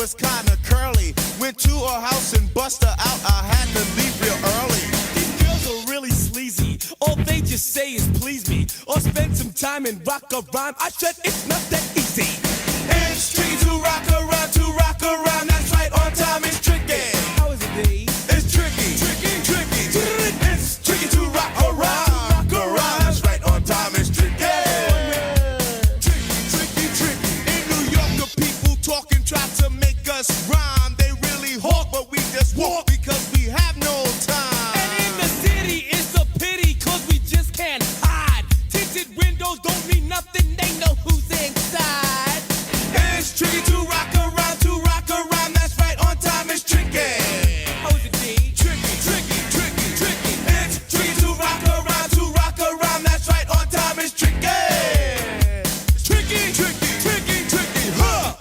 was kinda curly. Went to her house and bust her out. I had to leave real early. These girls are really sleazy. All they just say is please me, or spend some time and rock a rhyme. I said it's not that easy. It's tricky to rock around, to rock around. That's right, on time it's tricky. How is it, D? It's tricky, tricky, tricky. It's tricky to rock around, rock around. That's right, on time it's tricky. Tricky, tricky, tricky. In New York, the people talking try to make us rhyme. They really hawk, but we just walk because we have no time. And in the city, it's a pity, cause we just can't hide. Tinted windows don't mean nothing, they know who's inside. It's tricky to rock around, to rock around. That's right, on time it's tricky. How is it, D? Tricky, tricky, tricky, tricky. It's tricky to rock around, to rock around. That's right, on time it's tricky. Tricky, tricky, tricky, tricky, huh?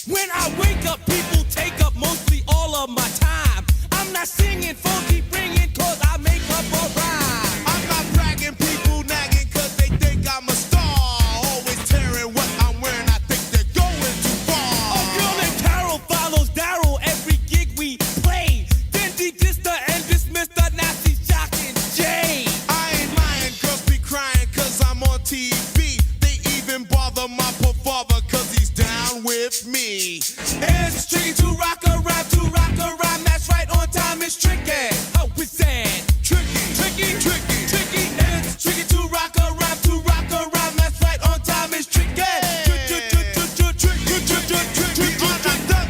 When I wake up, people take up mostly all of my time. I'm not singing funky, bringing, cause I make up a rhyme. I'm not bragging, people nagging, cause they think I'm a star. Always tearing what I'm wearing, I think they're going too far. A girl named Carol follows Daryl every gig we play. Then he dissed her and dismissed her, now she's shocking Jay. I ain't lying, girls be crying, cause I'm on TV. They even bother my poor father, cause he's down with me. It's tricky to rock around, to rock around. That's right, on time it's tricky. How is that? Tricky, tricky, tricky, tricky. It's tricky to rock around, to rock around. That's right, on time it's tricky.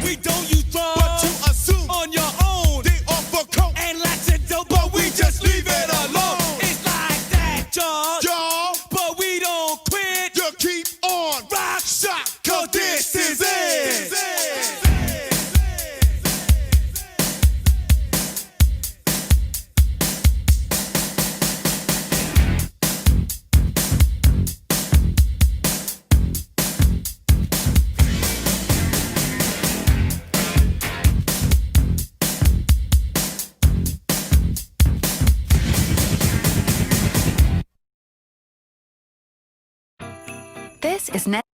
We don't use drugs, But to assume on your own, they offer coke, and lots of dope, but we just leave it alone. It's like that, y'all. Y'all, But we don't quit. you keep on Rock, shock, cause this is it. This is Net.